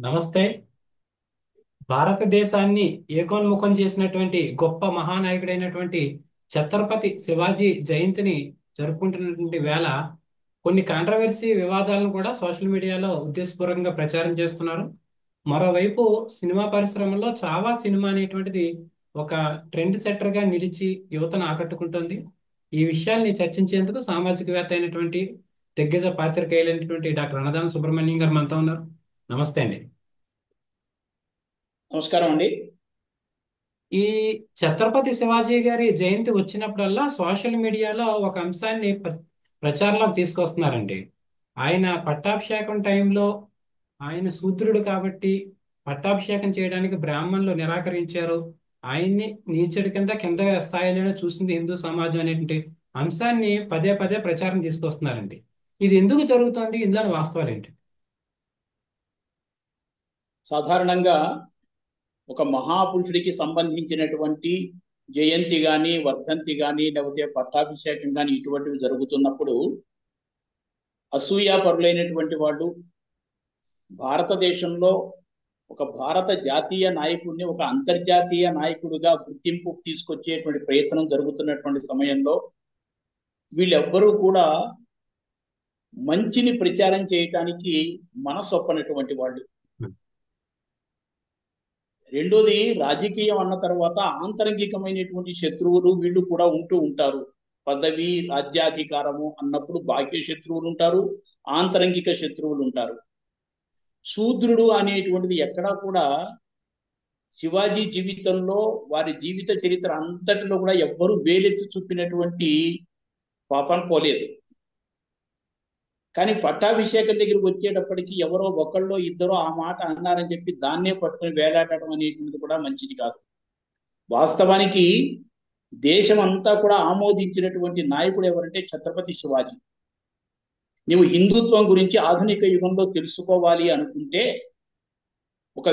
నమస్తే. భారతదేశాన్ని ఏకోన్ముఖం చేసినటువంటి గొప్ప మహానాయకుడైనటువంటి ఛత్రపతి శివాజీ జయంతిని జరుపుకుంటున్నటువంటి వేళ కొన్ని కాంట్రవర్సీ వివాదాలను కూడా సోషల్ మీడియాలో ఉద్దేశపూర్వకంగా ప్రచారం చేస్తున్నారు. మరోవైపు సినిమా పరిశ్రమలో చావా సినిమా అనేటువంటిది ఒక ట్రెండ్ సెట్టర్ గా నిలిచి యువతను ఆకట్టుకుంటుంది. ఈ విషయాల్ని చర్చించేందుకు సామాజికవేత్త అయినటువంటి దిగ్గజ పాత్రికేయులైనటువంటి డాక్టర్ అన్నదాన సుబ్రహ్మణ్యం గారు మనతో ఉన్నారు. నమస్తే అండి. నమస్కారం అండి. ఈ ఛత్రపతి శివాజీ గారి జయంతి వచ్చినప్పుడల్లా సోషల్ మీడియాలో ఒక అంశాన్ని ప్రచారంలోకి తీసుకొస్తున్నారండి. ఆయన పట్టాభిషేకం టైంలో ఆయన శూద్రుడు కాబట్టి పట్టాభిషేకం చేయడానికి బ్రాహ్మణులు నిరాకరించారు. ఆయన్ని నీచడి కింద స్థాయిలోనే చూసింది హిందూ సమాజం అనేటువంటి అంశాన్ని పదే పదే ప్రచారం తీసుకొస్తున్నారండి. ఇది ఎందుకు జరుగుతోంది? ఇందులోని వాస్తవాలు ఏంటి? సాధారణంగా ఒక మహాపురుషుడికి సంబంధించినటువంటి జయంతి కానీ, వర్ధంతి కానీ, లేకపోతే పట్టాభిషేకం కానీ ఇటువంటివి జరుగుతున్నప్పుడు అసూయాపరులైనటువంటి వాళ్ళు భారతదేశంలో ఒక భారత జాతీయ నాయకుడిని ఒక అంతర్జాతీయ నాయకుడిగా గుర్తింపు తీసుకొచ్చేటువంటి ప్రయత్నం జరుగుతున్నటువంటి సమయంలో వీళ్ళెవ్వరూ కూడా మంచిని ప్రచారం చేయటానికి మనసొప్పనటువంటి వాళ్ళు. రెండోది, రాజకీయం అన్న తర్వాత ఆంతరంగికమైనటువంటి శత్రువులు వీళ్ళు కూడా ఉంటూ ఉంటారు. పదవి రాజ్యాధికారము అన్నప్పుడు బాహ్య శత్రువులు ఉంటారు, ఆంతరంగిక శత్రువులు ఉంటారు. శూద్రుడు అనేటువంటిది ఎక్కడా కూడా శివాజీ జీవితంలో వారి జీవిత చరిత్ర అంతటిలో కూడా ఎవ్వరూ వేలెత్తి చూపినటువంటి పాపం పోలేదు. కానీ పట్టాభిషేకం దగ్గరికి వచ్చేటప్పటికి ఎవరో ఒకళ్ళో ఇద్దరో ఆ మాట అన్నారని చెప్పి దాన్నే పట్టుకుని వేలాడటం అనేటువంటిది కూడా మంచిది కాదు. వాస్తవానికి దేశం అంతా కూడా ఆమోదించినటువంటి నాయకుడు ఎవరంటే ఛత్రపతి శివాజీ. నువ్వు హిందుత్వం గురించి ఆధునిక యుగంలో తెలుసుకోవాలి అనుకుంటే ఒక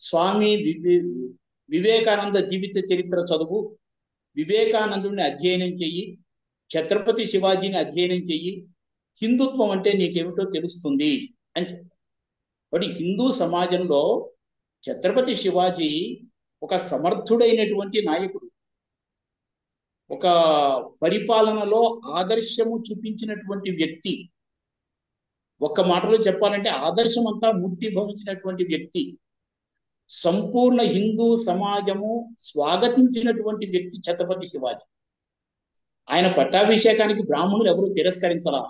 స్వామి వివేకానంద జీవిత చరిత్ర చదువు, వివేకానందుని అధ్యయనం చెయ్యి, ఛత్రపతి శివాజీని అధ్యయనం చెయ్యి, హిందుత్వం అంటే నీకేమిటో తెలుస్తుంది అని చెప్పారు. కాబట్టి హిందూ సమాజంలో ఛత్రపతి శివాజీ ఒక సమర్థుడైనటువంటి నాయకుడు, ఒక పరిపాలనలో ఆదర్శము చూపించినటువంటి వ్యక్తి. ఒక్క మాటలో చెప్పాలంటే ఆదర్శం అంతా మూర్తి భవించినటువంటి వ్యక్తి. సంపూర్ణ హిందూ సమాజము స్వాగతించినటువంటి వ్యక్తి ఛత్రపతి శివాజీ. ఆయన పట్టాభిషేకానికి బ్రాహ్మణులు ఎవరు తిరస్కరించరా.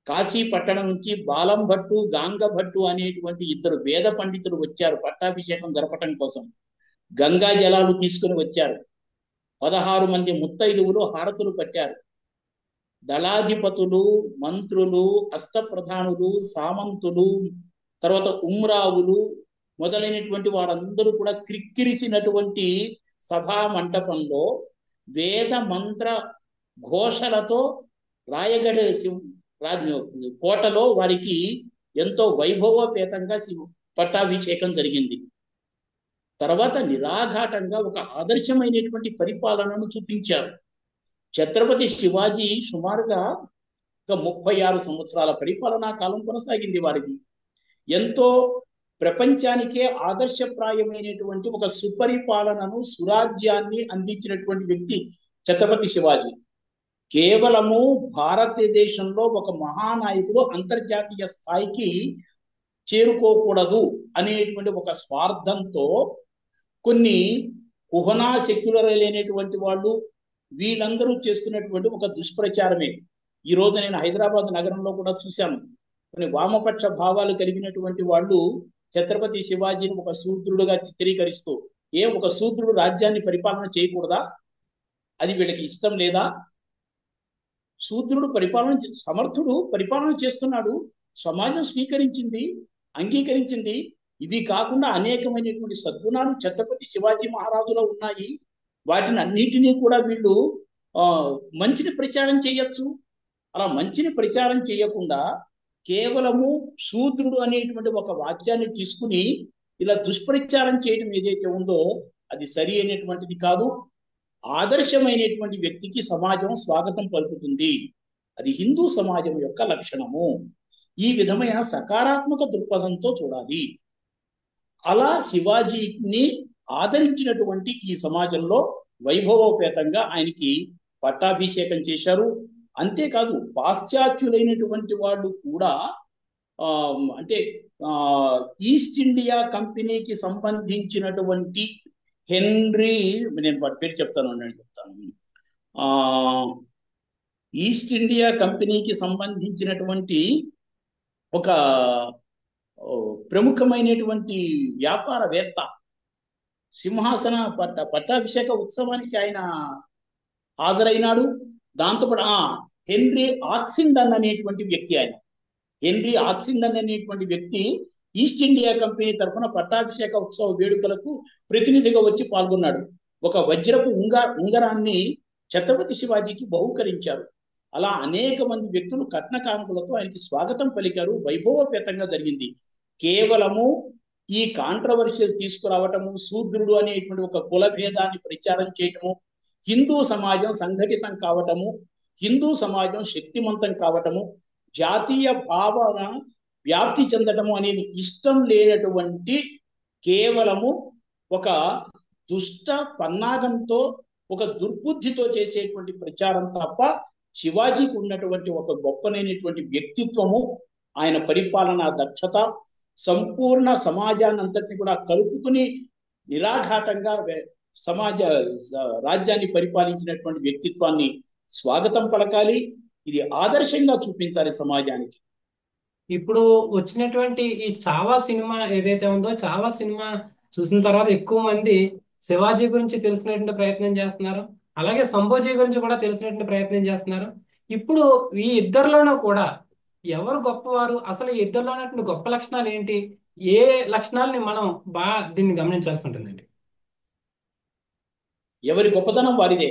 కాశీ పట్టణం నుంచి బాలం భట్టు, గాంగ భట్టు అనేటువంటి ఇద్దరు వేద పండితులు వచ్చారు పట్టాభిషేకం జరపటం కోసం. గంగా జలాలు తీసుకుని వచ్చారు. 16 మంది ముత్తైదువులు హారతులు పట్టారు. దళాధిపతులు, మంత్రులు, అష్టప్రధానులు, సామంతులు, తర్వాత ఉమ్రావులు మొదలైనటువంటి వారందరూ కూడా క్రిక్కిరిసినటువంటి సభా మంటపంలో వేద మంత్ర ఘోషలతో రాయగడ కోటలో వారికి ఎంతో వైభవోపేతంగా పట్టాభిషేకం జరిగింది. తర్వాత నిరాఘాటంగా ఒక ఆదర్శమైనటువంటి పరిపాలనను చూపించారు. ఛత్రపతి శివాజీ సుమారుగా ఒక 36 సంవత్సరాల పరిపాలనా కాలం కొనసాగింది వారిది. ఎంతో ప్రపంచానికే ఆదర్శప్రాయమైనటువంటి ఒక సుపరిపాలనను, సురాజ్యాన్ని అందించినటువంటి వ్యక్తి ఛత్రపతి శివాజీ. కేవలము భారతదేశంలో ఒక మహానాయకుడు అంతర్జాతీయ స్థాయికి చేరుకోకూడదు అనేటువంటి ఒక స్వార్థంతో కొన్ని కుహనా సెక్యులర్ లేనటువంటి వాళ్ళు వీళ్ళందరూ చేస్తున్నటువంటి ఒక దుష్ప్రచారమే. ఈ రోజు నేను హైదరాబాద్ నగరంలో కూడా చూశాను. కొన్ని వామపక్ష భావాలు కలిగినటువంటి వాళ్ళు ఛత్రపతి శివాజీని ఒక శూద్రుడుగా చిత్రీకరిస్తూ, ఒక శూద్రుడు రాజ్యాన్ని పరిపాలన చేయకూడదా? అది వీళ్ళకి ఇష్టం లేదా? శూద్రుడు సమర్థుడు పరిపాలన చేస్తున్నాడు, సమాజం స్వీకరించింది, అంగీకరించింది. ఇవి కాకుండా అనేకమైనటువంటి సద్గుణాలు ఛత్రపతి శివాజీ మహారాజులో ఉన్నాయి. వాటిని అన్నిటినీ కూడా వీళ్ళు మంచిని ప్రచారం చేయొచ్చు. అలా మంచిని ప్రచారం చేయకుండా కేవలము శూద్రుడు అనేటువంటి ఒక వాక్యాన్ని తీసుకుని ఇలా దుష్ప్రచారం చేయడం ఏదైతే ఉందో అది సరి అయినటువంటిది కాదు. ఆదర్శమైనటువంటి వ్యక్తికి సమాజం స్వాగతం పలుకుతుంది. అది హిందూ సమాజం యొక్క లక్షణము. ఈ విధమైన సకారాత్మక దృక్పథంతో చూడాలి. అలా శివాజీని ఆదరించినటువంటి ఈ సమాజంలో వైభవోపేతంగా ఆయనకి పట్టాభిషేకం చేశారు. అంతేకాదు పాశ్చాత్యులైనటువంటి వాళ్ళు కూడా ఆ, అంటే ఆ, ఈస్ట్ ఇండియా కంపెనీకి సంబంధించినటువంటి హెన్రీ, నేను వాడి పేరు చెప్తాను నేను చెప్తాను. ఆ ఈస్ట్ ఇండియా కంపెనీకి సంబంధించినటువంటి ఒక ప్రముఖమైనటువంటి వ్యాపారవేత్త సింహాసన పట్టాభిషేక ఉత్సవానికి ఆయన హాజరైనాడు. దాంతోపాటు హెన్రీ ఆక్సిండన్ అనేటువంటి వ్యక్తి ఆయన. హెన్రీ ఆక్సిండన్ అనేటువంటి వ్యక్తి ఈస్ట్ ఇండియా కంపెనీ తరఫున పట్టాభిషేక ఉత్సవ వేడుకలకు ప్రతినిధిగా వచ్చి పాల్గొన్నాడు. ఒక వజ్రపు ఉంగరాన్ని ఛత్రపతి శివాజీకి బహూకరించారు. అలా అనేక మంది వ్యక్తులు కట్న కానుకలతో ఆయనకి స్వాగతం పలికారు. వైభవోపేతంగా జరిగింది. కేవలము ఈ కాంట్రవర్షియల్ తీసుకురావటము, శూద్రుడు అనేటువంటి ఒక కుల భేదాన్ని ప్రచారం చేయటము, హిందూ సమాజం సంఘటితం కావటము, హిందూ సమాజం శక్తివంతం కావటము, జాతీయ భావన వ్యాప్తి చెందటము అనేది ఇష్టం లేనటువంటి కేవలము ఒక దుష్ట పన్నాగంతో, ఒక దుర్బుద్ధితో చేసేటువంటి ప్రచారం తప్ప శివాజీకి ఉన్నటువంటి ఒక గొప్పనైనటువంటి వ్యక్తిత్వము, ఆయన పరిపాలనా దక్షత, సంపూర్ణ సమాజాన్ని అంతటిని కూడా కలుపుకుని నిరాఘాటంగా సమాజ రాజ్యాన్ని పరిపాలించినటువంటి వ్యక్తిత్వాన్ని స్వాగతం పలకాలి. ఇది ఆదర్శంగా చూపించాలి సమాజానికి. ఇప్పుడు వచ్చినటువంటి ఈ చావా సినిమా ఏదైతే ఉందో, చావా సినిమా చూసిన తర్వాత ఎక్కువ మంది శివాజీ గురించి తెలిసినటువంటి ప్రయత్నం చేస్తున్నారు, అలాగే సంభోజీ గురించి కూడా తెలిసినటువంటి ప్రయత్నం చేస్తున్నారు. ఇప్పుడు ఈ ఇద్దరిలోనూ కూడా ఎవరు గొప్పవారు, అసలు ఈ ఇద్దరిలో ఉన్నటువంటి గొప్ప లక్షణాలు ఏంటి, ఏ లక్షణాలని మనం బాగా దీన్ని గమనించాల్సి ఉంటుందండి? ఎవరి గొప్పతనం వారిదే.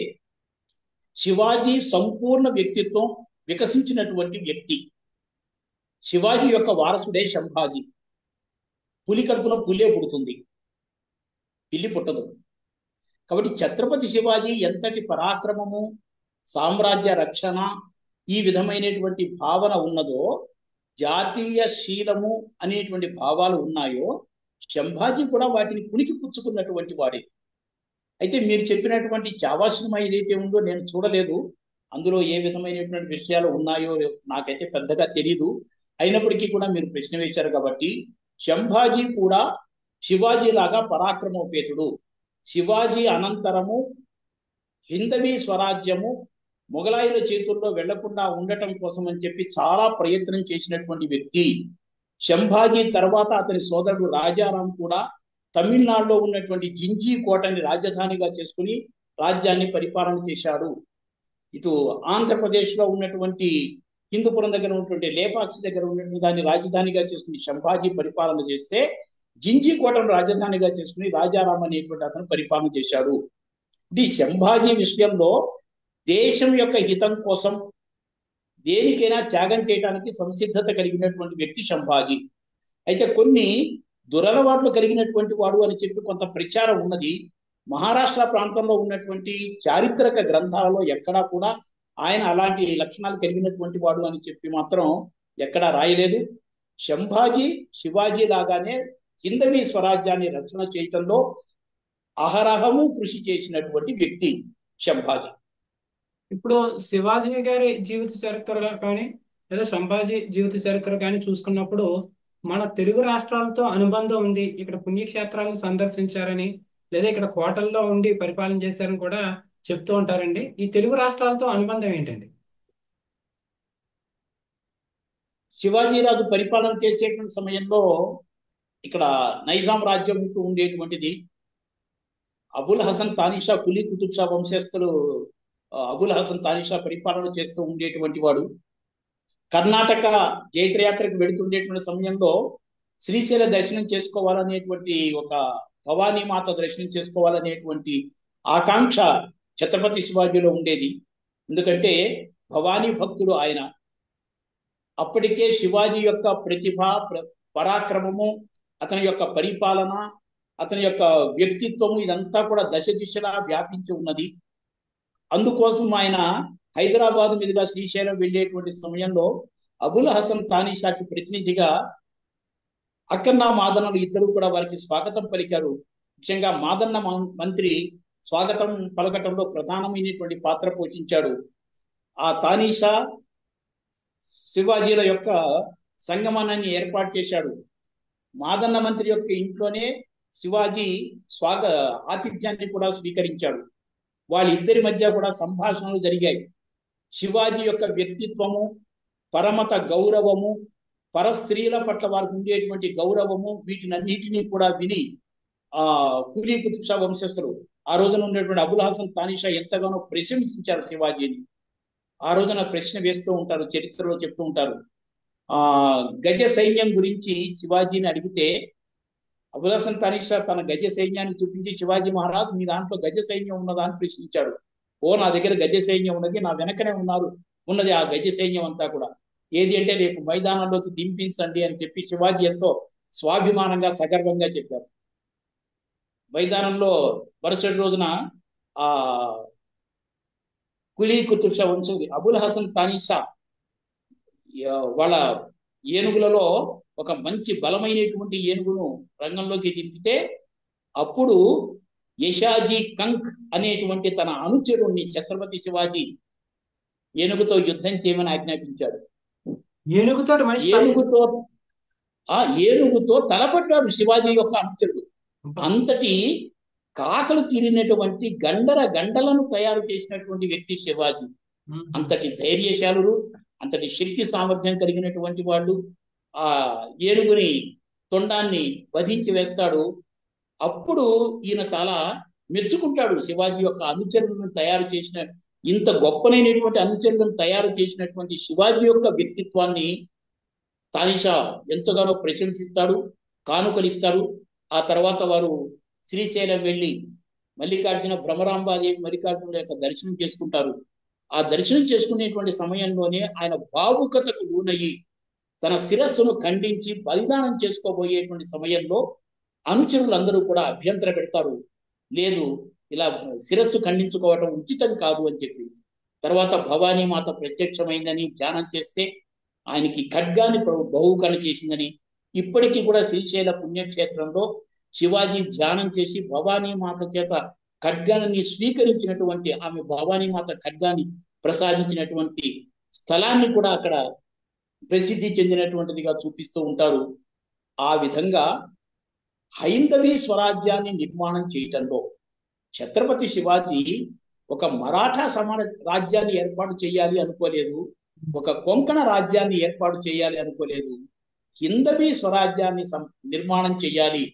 శివాజీ సంపూర్ణ వ్యక్తిత్వం వికసించినటువంటి వ్యక్తి. శివాజీ యొక్క వారసుడే శంభాజీ. పులి కడుపున పులే పుడుతుంది, పిల్లి పుట్టదు. కాబట్టి ఛత్రపతి శివాజీ ఎంతటి పరాక్రమము, సామ్రాజ్య రక్షణ, ఈ విధమైనటువంటి భావన ఉన్నదో, జాతీయ శీలము అనేటువంటి భావాలు ఉన్నాయో, శంభాజీ కూడా వాటిని పునికి పుచ్చుకున్నటువంటి వాడే. అయితే మీరు చెప్పినటువంటి చావా సినిమా ఏదైతే ఉందో నేను చూడలేదు. అందులో ఏ విధమైనటువంటి విషయాలు ఉన్నాయో నాకైతే పెద్దగా తెలీదు. అయినప్పటికీ కూడా మీరు ప్రశ్న వేశారు కాబట్టి, శంభాజీ కూడా శివాజీ లాగా పరాక్రమోపేతుడు. శివాజీ అనంతరము హిందవీ స్వరాజ్యము మొఘలాయుల చేతుల్లో వెళ్లకుండా ఉండటం కోసం అని చెప్పి చాలా ప్రయత్నం చేసినటువంటి వ్యక్తి. శంభాజీ తర్వాత అతని సోదరుడు రాజారాం కూడా తమిళనాడులో ఉన్నటువంటి జింజీ కోటని రాజధానిగా చేసుకుని రాజ్యాన్ని పరిపాలన చేశాడు. ఇటు ఆంధ్రప్రదేశ్ లో ఉన్నటువంటి హిందూపురం దగ్గర ఉన్నటువంటి లేపాక్షి దగ్గర ఉన్నటువంటి దాన్ని రాజధానిగా చేసుకుని శంభాజీ పరిపాలన చేస్తే, జింజీ కోటను రాజధానిగా చేసుకుని రాజారాం అనేటువంటి అతను పరిపాలన చేశాడు. ఇది శంభాజీ విషయంలో దేశం యొక్క హితం కోసం దేనికైనా త్యాగం చేయడానికి సంసిద్ధత కలిగినటువంటి వ్యక్తి శంభాజీ. అయితే కొన్ని దురలవాట్లు కలిగినటువంటి వాడు అని చెప్పి కొంత ప్రచారం ఉన్నది. మహారాష్ట్ర ప్రాంతంలో ఉన్నటువంటి చారిత్రక గ్రంథాలలో ఎక్కడా కూడా ఆయన అలాంటి లక్షణాలు కలిగినటువంటి వాడు అని చెప్పి మాత్రం ఎక్కడా రాయలేదు. శంభాజీ శివాజీ లాగానే హిందవీ స్వరాజ్యాన్ని రక్షణ చేయటంలో అహరహము కృషి చేసినటువంటి వ్యక్తి శంభాజీ. ఇప్పుడు శివాజీ గారి జీవిత చరిత్రలో కానీ లేదా సంభాజీ జీవిత చరిత్ర కానీ చూసుకున్నప్పుడు, మన తెలుగు రాష్ట్రాలతో అనుబంధం ఉంది, ఇక్కడ పుణ్యక్షేత్రాలను సందర్శించారని లేదా ఇక్కడ కోటల్లో ఉండి పరిపాలన చేశారని కూడా చెప్తూ ఉంటారండి. ఈ తెలుగు రాష్ట్రాలతో అనుబంధం ఏంటండి? శివాజీరాజు పరిపాలన చేసేటువంటి సమయంలో ఇక్కడ నైజాం రాజ్యం ఉంటూ ఉండేటువంటిది. అబుల్ హసన్ తానిషా, కులీ కుతుబ్ షా వంశస్థులు అబుల్ హసన్ తానిషా పరిపాలన చేస్తూ ఉండేటువంటి వాడు. కర్ణాటక జైత్రయాత్రకు వెళుతుండేటువంటి సమయంలో శ్రీశైల దర్శనం చేసుకోవాలనేటువంటి ఒక భవానీ మాత దర్శనం చేసుకోవాలనేటువంటి ఆకాంక్ష ఛత్రపతి శివాజీలో ఉండేది. ఎందుకంటే భవానీ భక్తుడు ఆయన. అప్పటికే శివాజీ యొక్క ప్రతిభ, పరాక్రమము, అతని యొక్క పరిపాలన, అతని యొక్క వ్యక్తిత్వము ఇదంతా కూడా దశ దిశలా వ్యాపించి ఉన్నది. అందుకోసం ఆయన హైదరాబాద్ మీదుగా శ్రీశైలం వెళ్ళేటువంటి సమయంలో అబుల్ హసన్ తానిషాకి ప్రతినిధిగా అక్కన్న మాదన్నలు ఇద్దరు కూడా వారికి స్వాగతం పలికారు. ముఖ్యంగా మాదన్న మంత్రి స్వాగతం పలకటంలో ప్రధానమైనటువంటి పాత్ర పోషించాడు. ఆ తానీషా శివాజీల యొక్క సంగమనాన్ని ఏర్పాటు చేశాడు. మాదన్న మంత్రి యొక్క ఇంట్లోనే శివాజీ ఆతిథ్యాన్ని కూడా స్వీకరించాడు. వాళ్ళిద్దరి మధ్య కూడా సంభాషణలు జరిగాయి. శివాజీ యొక్క వ్యక్తిత్వము, పరమత గౌరవము, పరస్త్రీల పట్ల వారికి ఉండేటువంటి గౌరవము, వీటినన్నిటినీ కూడా విని కులీ కుతుబ్ షా వంశస్థులు ఆ రోజున ఉన్నటువంటి అబుల్ హసన్ తానీషా ఎంతగానో ప్రశంసించారు శివాజీని. ఆ రోజున ప్రశ్న వేస్తూ ఉంటారు, చరిత్రలో చెప్తూ ఉంటారు. గజ సైన్యం గురించి శివాజీని అడిగితే అబుల్ హసన్ తానీషా తన గజ సైన్యాన్ని చూపించి, శివాజీ మహారాజు మీ దాంట్లో గజ సైన్యం ఉన్నదా అని ప్రశ్నించాడు. ఓ, నా దగ్గర గజ సైన్యం ఉన్నది, నా వెనకనే ఉన్నది ఆ గజ సైన్యం అంతా కూడా. ఏది అంటే రేపు మైదానంలోకి దింపించండి అని చెప్పి శివాజీ ఎంతో స్వాభిమానంగా సగర్వంగా చెప్పారు. మైదానంలో మరుసటి రోజున ఆ కులీ కుతుబ్ షా వంశీ అబుల్ హసన్ తానీషా వాళ్ళ ఏనుగులలో ఒక మంచి బలమైనటువంటి ఏనుగును రంగంలోకి దింపితే అప్పుడు యశాజీ కంక్ అనేటువంటి తన అనుచరుణ్ణి ఛత్రపతి శివాజీ ఏనుగుతో యుద్ధం చేయమని ఆజ్ఞాపించాడు. ఏనుగుతో తలపడ్డాడు శివాజీ యొక్క అనుచరుడు. అంతటి కాకలు తీరినటువంటి గండలను తయారు చేసినటువంటి వ్యక్తి శివాజీ. అంతటి ధైర్యశాలురు, అంతటి శక్తి సామర్థ్యం కలిగినటువంటి వాళ్ళు. ఆ ఏనుగుని తొండాన్ని వధించి వేస్తాడు. అప్పుడు ఈయన చాలా మెచ్చుకుంటాడు. శివాజీ యొక్క అనుచరులను తయారు చేసిన, ఇంత గొప్పనైనటువంటి అనుచరులను తయారు చేసినటువంటి శివాజీ యొక్క వ్యక్తిత్వాన్ని తానీషా ఎంతగానో ప్రశంసిస్తాడు, కానుకలిస్తాడు. ఆ తర్వాత వారు శ్రీశైలం వెళ్ళి భ్రమరాంబాదేవి మల్లికార్జునుల యొక్క దర్శనం చేసుకుంటారు. ఆ దర్శనం చేసుకునేటువంటి సమయంలోనే ఆయన భావుకతకు లోనయ్యి తన శిరస్సును ఖండించి బలిదానం చేసుకోబోయేటువంటి సమయంలో అనుచరులందరూ కూడా అభ్యంతర పెడతారు. లేదు, ఇలా శిరస్సు ఖండించుకోవడం ఉచితం కాదు అని చెప్పి. తర్వాత భవానీ మాత ప్రత్యక్షమైందని ధ్యానం చేస్తే ఆయనకి ఖడ్గాన్ని బహుకరణ చేసిందని, ఇప్పటికీ కూడా శ్రీశైల పుణ్యక్షేత్రంలో శివాజీ ధ్యానం చేసి భవానీ మాత చేత ఖడ్గాన్ని స్వీకరించినటువంటి, ఆమె భవానీ మాత ఖడ్గాన్ని ప్రసాదించినటువంటి స్థలాన్ని కూడా అక్కడ ప్రసిద్ధి చెందినటువంటిదిగా చూపిస్తూ ఉంటారు. ఆ విధంగా హైందవీ స్వరాజ్యాన్ని నిర్మాణం చేయటంలో ఛత్రపతి శివాజీ ఒక మరాఠా రాజ్యాన్ని ఏర్పాటు చేయాలి అనుకోలేదు, ఒక కొంకణ రాజ్యాన్ని ఏర్పాటు చేయాలి అనుకోలేదు. హిందవీ స్వరాజ్యాన్ని నిర్మాణం చేయాలి.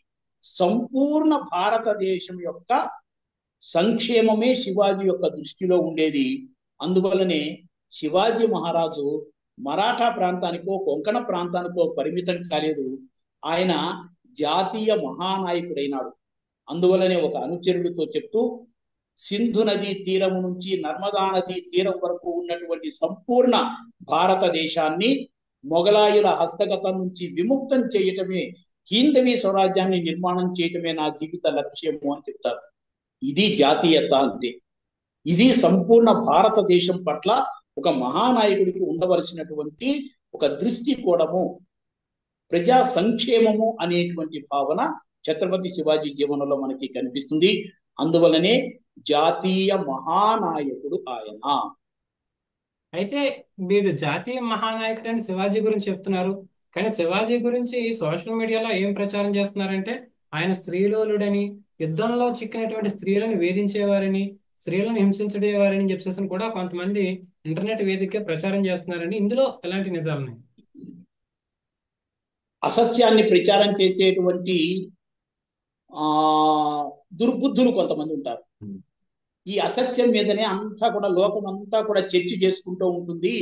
సంపూర్ణ భారతదేశం యొక్క సంక్షేమమే శివాజీ యొక్క దృష్టిలో ఉండేది. అందువల్లనే శివాజీ మహారాజు మరాఠా ప్రాంతానికో కొంకణ ప్రాంతానికో పరిమితం కాలేదు. ఆయన జాతీయ మహానాయకుడైనాడు. అందువల్లనే ఒక అనుచరుడితో చెప్తూ, సింధు నదీ తీరము నుంచి నర్మదా నదీ తీరం వరకు ఉన్నటువంటి సంపూర్ణ భారతదేశాన్ని మొఘలాయుల హస్తగతం నుంచి విముక్తం చేయటమే, హైందవీ స్వరాజ్యాన్ని నిర్మాణం చేయటమే నా జీవిత లక్ష్యము అని చెప్తారు. ఇది జాతీయత అంటే. ఇది సంపూర్ణ భారతదేశం పట్ల ఒక మహానాయకుడికి ఉండవలసినటువంటి ఒక దృష్టికోణము, ప్రజా సంక్షేమము అనేటువంటి భావన ఛత్రపతి శివాజీ జీవనంలో మనకి కనిపిస్తుంది. అందువలనే జాతీయ మహానాయకుడు ఆయన. అయితే మీరు జాతీయ మహానాయకుడు అని శివాజీ గురించి చెప్తున్నారు, కానీ శివాజీ గురించి సోషల్ మీడియాలో ఏం ప్రచారం చేస్తున్నారంటే ఆయన స్త్రీలోలుడని, యుద్ధంలో చిక్కినటువంటి స్త్రీలను వేధించేవారని, స్త్రీలను హింసించేవారని చెప్పేసి కూడా కొంతమంది ఇంటర్నెట్ వేదికగా ప్రచారం చేస్తున్నారని. ఇందులో ఎలాంటి నిజాలున్నాయి? అసత్యాన్ని ప్రచారం చేసేటువంటి దుర్బుద్ధులు కొంతమంది ఉంటారు. ఈ అసత్యం మీదనే అంతా కూడా లోకం అంతా కూడా చర్చ చేసుకుంటూ ఉంటుంది.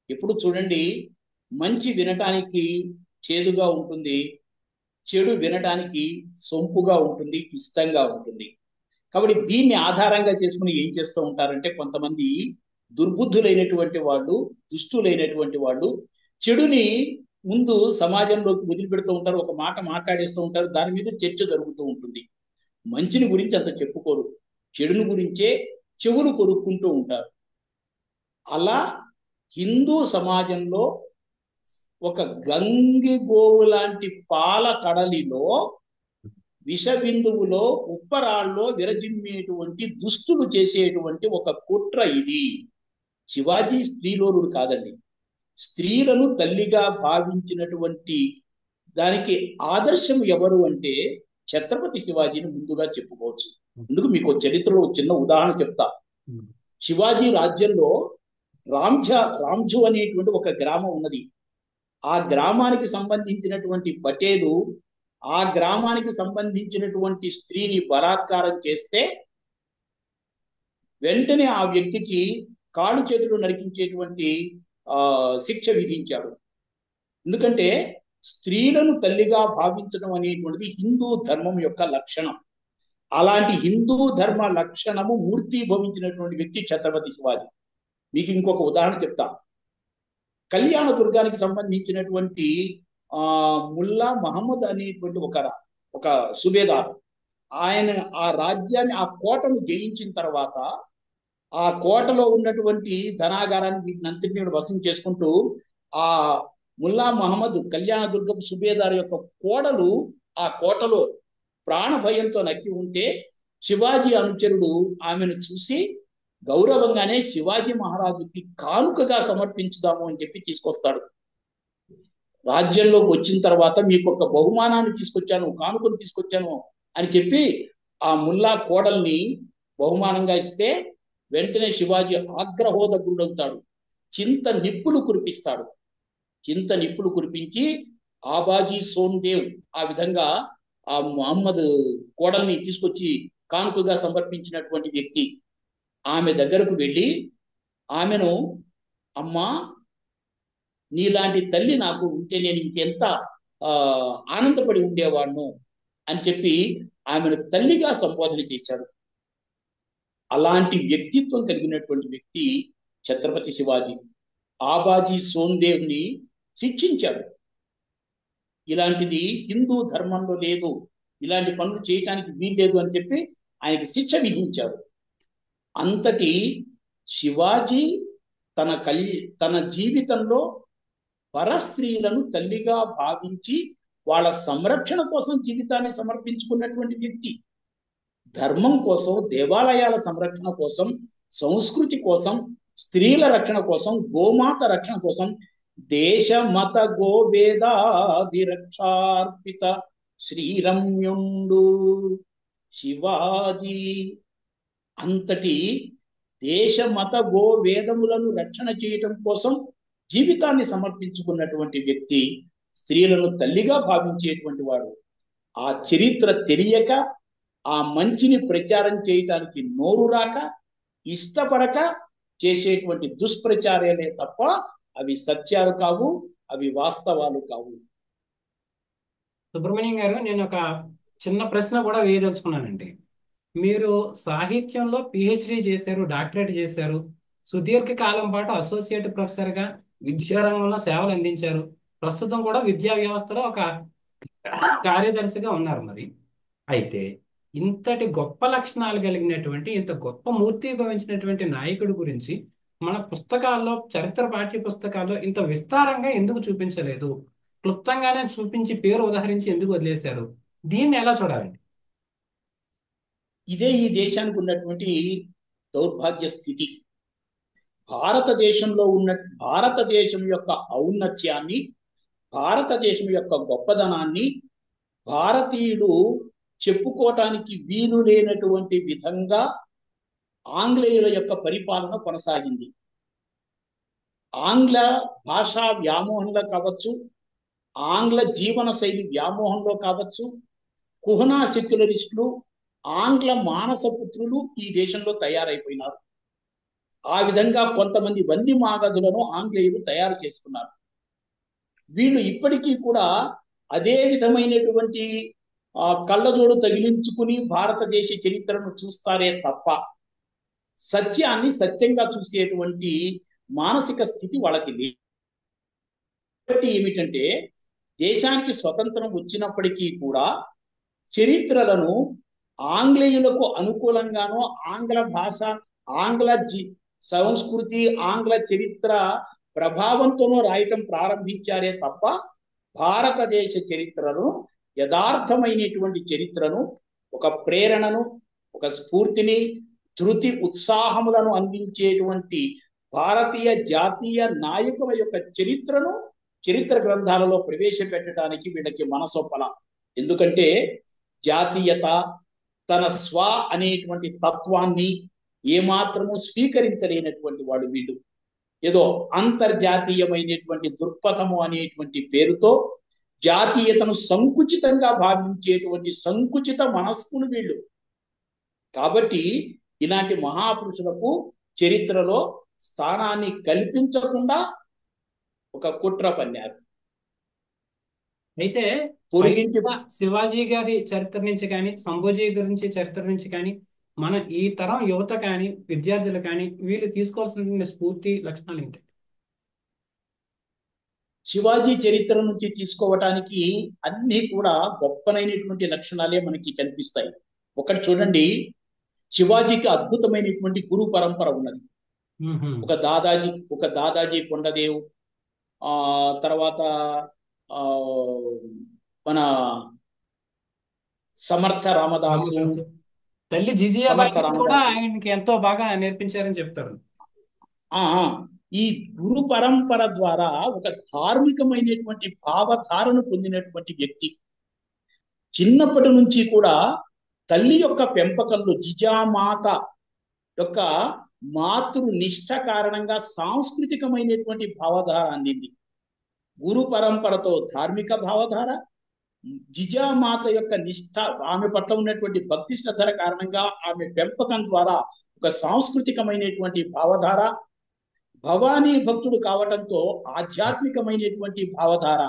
ఎప్పుడు చూడండి, మంచి వినటానికి చేదుగా ఉంటుంది, చెడు వినటానికి సొంపుగా ఉంటుంది, ఇష్టంగా ఉంటుంది. కాబట్టి దీన్ని ఆధారంగా చేసుకుని ఏం చేస్తూ ఉంటారంటే, కొంతమంది దుర్బుద్ధులైనటువంటి వాళ్ళు, దుష్టులైనటువంటి వాళ్ళు చెడుని ముందు సమాజంలోకి వదిలిపెడుతూ ఉంటారు, ఒక మాట మాట్లాడేస్తూ ఉంటారు, దాని మీద చర్చ జరుగుతూ ఉంటుంది. మంచిని గురించి అంత చెప్పుకోరు, చెడుని గురించే చెవులు కొరుక్కుంటూ ఉంటారు. అలా హిందూ సమాజంలో ఒక గంగి గోవు లాంటి పాల కడలిలో విష బిందువులో ఉప్పరాల్లో విరజిమ్మేటువంటి దుస్తులు చేసేటువంటి ఒక కుట్ర ఇది. శివాజీ స్త్రీలోనుడు కాదండి. స్త్రీలను తల్లిగా భావించినటువంటి దానికి ఆదర్శం ఎవరు అంటే ఛత్రపతి శివాజీని ముందుగా చెప్పుకోవచ్చు. ఎందుకు మీకు చరిత్రలో చిన్న ఉదాహరణ చెప్తా. శివాజీ రాజ్యంలో రాంఝు అనేటువంటి ఒక గ్రామం ఉన్నది. ఆ గ్రామానికి సంబంధించినటువంటి పటేలు ఆ గ్రామానికి సంబంధించినటువంటి స్త్రీని బలాత్కారం చేస్తే వెంటనే ఆ వ్యక్తికి కాళ్ళు చేతులు నరికించేటువంటి శిక్ష విధించాడు. ఎందుకంటే స్త్రీలను తల్లిగా భావించడం అనేటువంటిది హిందూ ధర్మం యొక్క లక్షణం. అలాంటి హిందూ ధర్మ లక్షణము మూర్తిభవించినటువంటి వ్యక్తి ఛత్రపతి శివాజీ. మీకు ఇంకొక ఉదాహరణ చెప్తా. కళ్యాణ దుర్గానికి సంబంధించినటువంటి ముల్లా మహమ్మద్ అనేటువంటి ఒక సుబేదారు, ఆయన ఆ రాజ్యాన్ని ఆ కోటను జయించిన తర్వాత ఆ కోటలో ఉన్నటువంటి ధనాగారాన్ని వీటినంతటినీ వసూలు చేసుకుంటూ ఆ ముల్లా మహమ్మద్ కళ్యాణ దుర్గపు సుబేదారు యొక్క కోడలు ఆ కోటలో ప్రాణ భయంతో నక్కి ఉంటే శివాజీ అనుచరుడు ఆమెను చూసి గౌరవంగానే శివాజీ మహారాజుకి కానుకగా సమర్పించుదాము అని చెప్పి తీసుకొస్తాడు. రాజ్యంలోకి వచ్చిన తర్వాత మీకు ఒక బహుమానాన్ని తీసుకొచ్చాను, కానుకను తీసుకొచ్చాను అని చెప్పి ఆ ముల్లా కోడల్ని బహుమానంగా ఇస్తే వెంటనే శివాజీ ఆగ్రహోద గురవుతాడు. చింత నిప్పులు కురిపిస్తాడు. చింత నిప్పులు కురిపించి ఆబాజీ సోన్దేవ్ ఆ విధంగా ఆ మహమ్మద్ కోడల్ని తీసుకొచ్చి కానుకగా సమర్పించినటువంటి వ్యక్తి ఆమె దగ్గరకు వెళ్ళి ఆమెను, అమ్మా నీలాంటి తల్లి నాకు ఉంటే నేను ఇంకెంత ఆనందపడి ఉండేవాడును అని చెప్పి ఆమెను తల్లిగా సంబోధన చేశాడు. అలాంటి వ్యక్తిత్వం కలిగినటువంటి వ్యక్తి ఛత్రపతి శివాజీ. ఆబాజీ సోన్దేవ్ని శిక్షించాడు. ఇలాంటిది హిందూ ధర్మంలో లేదు, ఇలాంటి పనులు చేయటానికి వీల్లేదు అని చెప్పి ఆయనకి శిక్ష విధించాడు. అంతటి శివాజీ తన జీవితంలో పరస్త్రీలను తల్లిగా భావించి వాళ్ళ సంరక్షణ కోసం జీవితాన్ని సమర్పించుకున్నటువంటి వ్యక్తి. ధర్మం కోసం, దేవాలయాల సంరక్షణ కోసం, సంస్కృతి కోసం, స్త్రీల రక్షణ కోసం, గోమాత రక్షణ కోసం దేశ మత గోవేదాది రక్షార్పిత శ్రీరమ్యుండు శివాజీ. అంతటి దేశ మత గో వేదములను రక్షణ చేయటం కోసం జీవితాన్ని సమర్పించుకున్నటువంటి వ్యక్తి, స్త్రీలను తల్లిగా భావించేటువంటి వాడు. ఆ చరిత్ర తెలియక, ఆ మంచిని ప్రచారం చేయటానికి నోరు రాక, ఇష్టపడక చేసేటువంటి దుష్ప్రచారాలే తప్ప అవి సత్యాలు కావు, అవి వాస్తవాలు కావు. సుబ్రహ్మణ్యం గారు, నేను ఒక చిన్న ప్రశ్న కూడా వేయదలుచుకున్నానండి. మీరు సాహిత్యంలో పిహెచ్డి చేశారు, డాక్టరేట్ చేశారు, సుదీర్ఘ కాలం పాటు అసోసియేట్ ప్రొఫెసర్గా విద్యారంగంలో సేవలు అందించారు. ప్రస్తుతం కూడా విద్యా వ్యవస్థలో ఒక కార్యదర్శిగా ఉన్నారు. మరి అయితే ఇంతటి గొప్ప లక్షణాలు కలిగినటువంటి, ఇంత గొప్ప మూర్తి భవించినటువంటి నాయకుడి గురించి మన పుస్తకాల్లో, చరిత్ర పాఠ్య పుస్తకాల్లో ఇంత విస్తారంగా ఎందుకు చూపించలేదు? క్లుప్తంగానే చూపించి పేరు ఉదహరించి ఎందుకు వదిలేశారు? దీన్ని ఎలా చూడాలండి? ఇదే ఈ దేశానికి ఉన్నటువంటి దౌర్భాగ్య స్థితి. భారతదేశం యొక్క ఔన్నత్యాన్ని, భారతదేశం యొక్క గొప్పదనాన్ని భారతీయులు చెప్పుకోవటానికి వీలు లేనటువంటి విధంగా ఆంగ్లేయుల యొక్క పరిపాలన కొనసాగింది. ఆంగ్ల భాషా వ్యామోహంలో కావచ్చు, ఆంగ్ల జీవన శైలి వ్యామోహంలో కావచ్చు, కుహనా సెక్యులరిస్టులు, ఆంగ్ల మానసపుత్రులు ఈ దేశంలో తయారైపోయినారు. ఆ విధంగా కొంతమంది వంది మాగధులను ఆంగ్లేయులు తయారు చేసుకున్నారు. వీళ్ళు ఇప్పటికీ కూడా అదే విధమైనటువంటి కళ్ళజోడు తగిలించుకుని భారతదేశ చరిత్రను చూస్తారే తప్ప సత్యాన్ని సత్యంగా చూసేటువంటి మానసిక స్థితి వాళ్ళకి లేదు. ఏమిటంటే, దేశానికి స్వతంత్రం వచ్చినప్పటికీ కూడా చరిత్రలను ఆంగ్లేయులకు అనుకూలంగానో, ఆంగ్ల భాష, ఆంగ్ల సంస్కృతి, ఆంగ్ల చరిత్ర ప్రభావంతోనూ రాయటం ప్రారంభించారే తప్ప భారతదేశ చరిత్రను, యథార్థమైనటువంటి చరిత్రను, ఒక ప్రేరణను, ఒక స్ఫూర్తిని, ధృతి ఉత్సాహములను అందించేటువంటి భారతీయ జాతీయ నాయకుల యొక్క చరిత్రను చరిత్ర గ్రంథాలలో ప్రవేశపెట్టడానికి వీళ్ళకి మనసొప్పల. ఎందుకంటే జాతీయత, తన స్వ అనేటువంటి తత్వాన్ని ఏమాత్రము స్వీకరించలేనటువంటి వాడు వీళ్ళు. ఏదో అంతర్జాతీయమైనటువంటి దృక్పథము అనేటువంటి పేరుతో జాతీయతను సంకుచితంగా భావించేటువంటి సంకుచిత మనస్కులు వీళ్ళు. కాబట్టి ఇలాంటి మహాపురుషులకు చరిత్రలో స్థానాన్ని కల్పించకుండా ఒక కుట్ర పన్నారు. అయితే పొరుగింటి శివాజీ గారి చరిత్ర నుంచి కానీ, సంభాజీ గురించి చరిత్ర నుంచి కానీ, మన ఈ తరం యువత కానీ, విద్యార్థులు కానీ వీళ్ళు తీసుకోవాల్సిన స్ఫూర్తి లక్షణాలు ఏంటి? శివాజీ చరిత్ర నుంచి తీసుకోవటానికి అన్ని కూడా గొప్పనైనటువంటి లక్షణాలే మనకి కనిపిస్తాయి. ఒకటి చూడండి, శివాజీకి అద్భుతమైనటువంటి గురు పరంపర ఉన్నది. ఒక దాదాజీ కొండదేవ్, తర్వాత మన సమర్థ రామదాసు, తల్లి జిజియాబాయి కూడా ఆయనకి ఎంతో బాగా నేర్పించారని చెప్తారు. ఈ గురు పరంపర ద్వారా ఒక ధార్మికమైనటువంటి భావధారను పొందినటువంటి వ్యక్తి. చిన్నప్పటి నుంచి కూడా తల్లి యొక్క పెంపకంలో జిజామాత యొక్క మాతృ నిష్ఠ కారణంగా సాంస్కృతికమైనటువంటి భావధార అందింది. గురు పరంపరతో ధార్మిక భావధార, జిజామాత యొక్క నిష్ఠ, ఆమె పట్ల ఉన్నటువంటి భక్తి శ్రద్ధల కారణంగా ఆమె పెంపకం ద్వారా ఒక సాంస్కృతికమైనటువంటి భావధార, భవానీ భక్తుడు కావటంతో ఆధ్యాత్మికమైనటువంటి భావధార,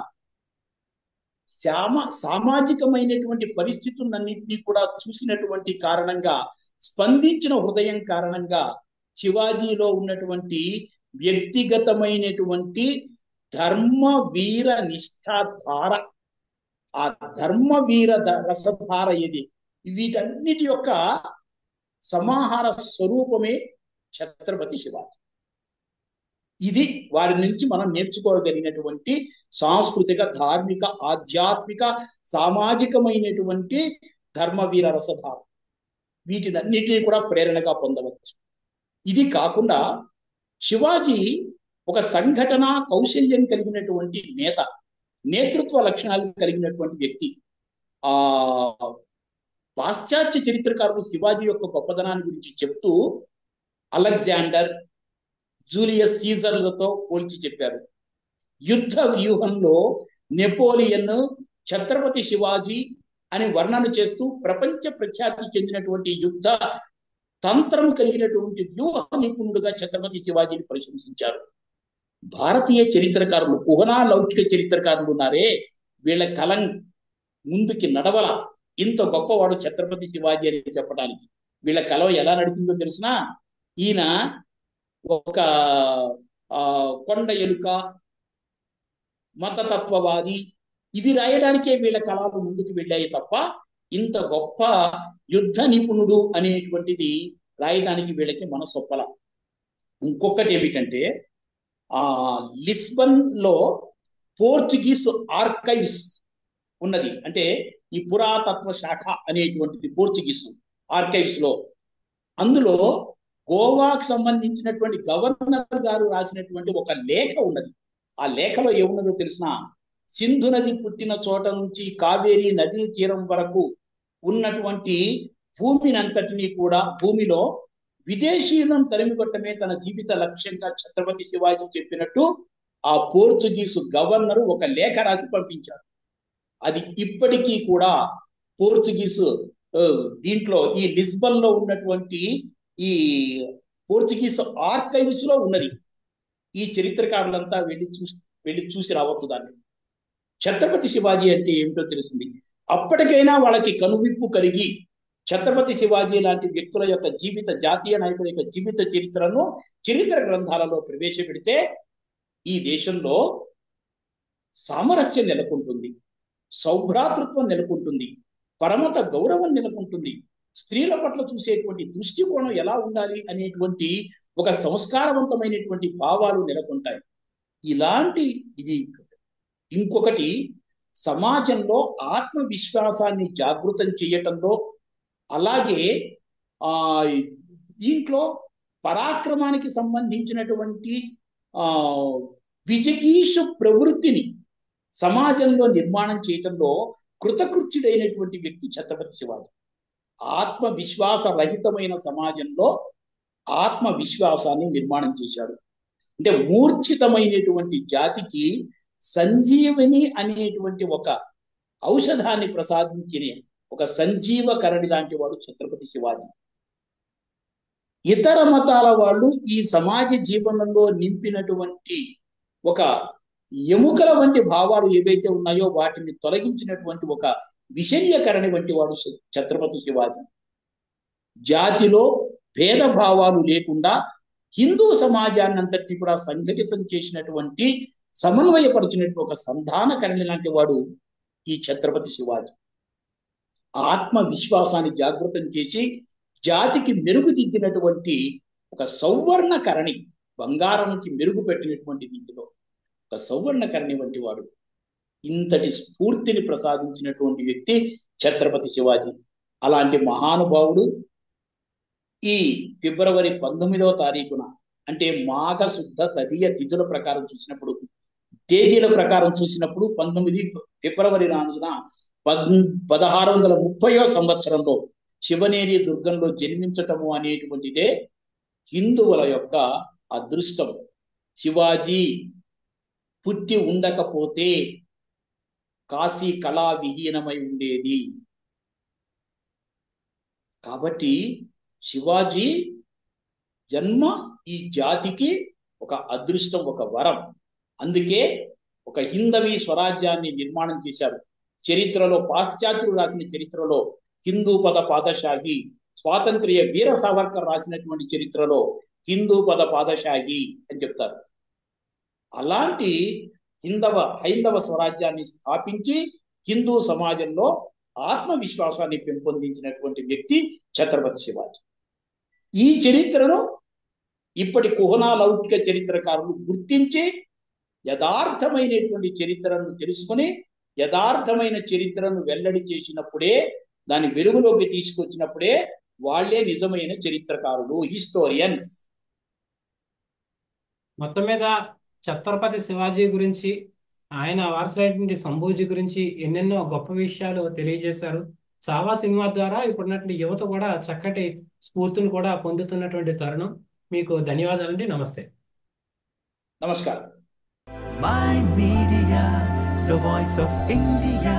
సామాజికమైనటువంటి పరిస్థితులన్నింటినీ కూడా చూసినటువంటి కారణంగా, స్పందించిన హృదయం కారణంగా శివాజీలో ఉన్నటువంటి వ్యక్తిగతమైనటువంటి ధర్మ వీర నిష్ఠాధార, ఆ ధర్మ వీర రసధార ఏది, వీటన్నిటి యొక్క సమాహార స్వరూపమే ఛత్రపతి శివాజీ. ఇది వారి నుంచి మనం నేర్చుకోగలిగినటువంటి సాంస్కృతిక, ధార్మిక, ఆధ్యాత్మిక, సామాజికమైనటువంటి ధర్మవీర రసధార. వీటినన్నిటినీ కూడా ప్రేరణగా పొందవచ్చు. ఇది కాకుండా శివాజీ ఒక సంఘటన కౌశల్యం కలిగినటువంటి నేత, నేతృత్వ లక్షణాలు కలిగినటువంటి వ్యక్తి. పాశ్చాత్య చరిత్రకారులు శివాజీ యొక్క గొప్పదనాన్ని గురించి చెప్తూ అలెగ్జాండర్, జూలియస్ సీజర్లతో పోల్చి చెప్పారు. యుద్ధ వ్యూహంలో నెపోలియన్ ఛత్రపతి శివాజీ అని వర్ణన చేస్తూ ప్రపంచ ప్రఖ్యాతి చెందినటువంటి యుద్ధ తంత్రం కలిగినటువంటి వ్యూహ నిపుణుడుగా ఛత్రపతి శివాజీని ప్రశంసించారు. భారతీయ చరిత్రకారులు, కుహనా లౌకిక చరిత్రకారులు ఉన్నారే, వీళ్ళ కలం ముందుకి నడవల. ఇంత గొప్పవాడు ఛత్రపతి శివాజీ అని చెప్పడానికి వీళ్ళ కలం ఎలా నడిచిందో తెలిసినా, ఈయన ఒక కొండ ఎలుక, మతతత్వవాది, ఇవి రాయడానికే వీళ్ళ కళలు ముందుకు వెళ్ళాయి తప్ప ఇంత గొప్ప యుద్ధ నిపుణుడు అనేటువంటిది రాయడానికి వీళ్ళకి మనసొప్పల. ఇంకొకటి ఏమిటంటే, లిస్బన్ లో పోర్చుగీస్ ఆర్కైవ్స్ ఉన్నది. అంటే ఈ పురాతత్వ శాఖ అనేటువంటిది పోర్చుగీస్ ఆర్కైవ్స్ లో, అందులో గోవాకు సంబంధించినటువంటి గవర్నర్ గారు రాసినటువంటి ఒక లేఖ ఉన్నది. ఆ లేఖలో ఏమున్నదో తెలిసిన, సింధు నది పుట్టిన చోట నుంచి కావేరీ నదీ తీరం వరకు ఉన్నటువంటి భూమినంతటినీ కూడా, భూమిలో విదేశీయులను తరిమికొట్టమే తన జీవిత లక్ష్యంగా ఛత్రపతి శివాజీ చెప్పినట్టు ఆ పోర్చుగీసు గవర్నర్ ఒక లేఖ రాసి పంపించారు. అది ఇప్పటికీ కూడా పోర్చుగీసు దీంట్లో ఈ లిస్బన్ లో ఉన్నటువంటి ఈ పోర్చుగీస్ ఆర్కైవ్స్ లో ఉన్నది. ఈ చరిత్రకారులంతా వెళ్ళి చూసి రావచ్చు దాన్ని. ఛత్రపతి శివాజీ అంటే ఏమిటో తెలిసింది. అప్పటికైనా వాళ్ళకి కనువిప్పు కలిగి ఛత్రపతి శివాజీ లాంటి వ్యక్తుల యొక్క జీవిత, జాతీయ నాయకుల యొక్క జీవిత చరిత్రను చరిత్ర గ్రంథాలలో ప్రవేశపెడితే ఈ దేశంలో సామరస్యం నెలకొంటుంది, సౌభ్రాతృత్వం నెలకొంటుంది, పరమత గౌరవం నెలకొంటుంది, స్త్రీల పట్ల చూసేటువంటి దృష్టికోణం ఎలా ఉండాలి అనేటువంటి ఒక సంస్కారవంతమైనటువంటి భావాలు నెలకొంటాయి. ఇలాంటి ఇది. ఇంకొకటి, సమాజంలో ఆత్మవిశ్వాసాన్ని జాగృతం చేయటంలో, అలాగే ఆ దీంట్లో పరాక్రమానికి సంబంధించినటువంటి ఆ విజిగీషు ప్రవృత్తిని సమాజంలో నిర్మాణం చేయటంలో కృతకృత్యుడైనటువంటి వ్యక్తి ఛత్రపతి శివాజీ. ఆత్మవిశ్వాస రహితమైన సమాజంలో ఆత్మవిశ్వాసాన్ని నిర్మాణం చేశాడు. అంటే మూర్ఛితమైనటువంటి జాతికి సంజీవని అనేటువంటి ఒక ఔషధాన్ని ప్రసాదించిన ఒక సంజీవకరణి లాంటి వాడు ఛత్రపతి శివాజీ. ఇతర మతాల వాళ్ళు ఈ సమాజ జీవనంలో నింపినటువంటి ఒక ఎముకల వంటి భావాలు ఏవైతే ఉన్నాయో వాటిని తొలగించినటువంటి ఒక విషయకరణి వంటి వాడు ఛత్రపతి శివాజీ. జాతిలో భేదభావాలు లేకుండా హిందూ సమాజాన్ని అంతటినీ కూడా సంఘటితం చేసినటువంటి, సమన్వయపరిచినటువంటి ఒక సంధానకరణి లాంటి వాడు ఈ ఛత్రపతి శివాజీ. ఆత్మవిశ్వాసాన్ని జాగృతం చేసి జాతికి మెరుగుదిద్దినటువంటి ఒక సౌవర్ణకరణి, బంగారంకి మెరుగు పెట్టినటువంటి రీతిలో ఒక సౌవర్ణకరణి వంటి వాడు. ఇంతటి స్ఫూర్తిని ప్రసాదించినటువంటి వ్యక్తి ఛత్రపతి శివాజీ. అలాంటి మహానుభావుడు ఈ ఫిబ్రవరి 19వ తారీఖున, అంటే మాఘశుద్ధ తదియ తిథుల ప్రకారం చూసినప్పుడు, తేదీల ప్రకారం చూసినప్పుడు 19 ఫిబ్రవరి నాడున 1630వ సంవత్సరంలో శివనేరి దుర్గంలో జన్మించటము అనేటువంటిదే హిందువుల యొక్క అదృష్టం. శివాజీ పుట్టి ఉండకపోతే కాశీ కళా విహీనమై ఉండేది. కాబట్టి శివాజీ జన్మ ఈ జాతికి ఒక అదృష్టం, ఒక వరం. అందుకే ఒక హిందవీ స్వరాజ్యాన్ని నిర్మాణం చేశారు. చరిత్రలో పాశ్చాత్యులు రాసిన చరిత్రలో హిందూ పద పాదశాహి, స్వాతంత్ర్య వీర సావర్కర్ రాసినటువంటి చరిత్రలో హిందూ పద పాదశాహి అని చెప్తారు. అలాంటి హైందవ స్వరాజ్యాన్ని స్థాపించి హిందూ సమాజంలో ఆత్మవిశ్వాసాన్ని పెంపొందించినటువంటి వ్యక్తి ఛత్రపతి శివాజీ. ఈ చరిత్రను ఇప్పటి కుహనా లౌకిక చరిత్రకారులు గుర్తించి యథార్థమైనటువంటి చరిత్రను తెలుసుకుని యథార్థమైన చరిత్రను వెల్లడి చేసినప్పుడే, దాని వెలుగులోకి తీసుకొచ్చినప్పుడే వాళ్లే నిజమైన చరిత్రకారులు, హిస్టోరియన్స్. మొత్తం మీద ఛత్రపతి శివాజీ గురించి, ఆయన వారసుడైనటువంటి సంభూజీ గురించి ఎన్నెన్నో గొప్ప విషయాలు తెలియజేశారు. చావా సినిమా ద్వారా ఇప్పుడున్నటువంటి యువత కూడా చక్కటి స్ఫూర్తిని కూడా పొందుతున్నటువంటి తరుణం. మీకు ధన్యవాదాలండి. నమస్తే. నమస్కారం. Mind Media, the voice of India.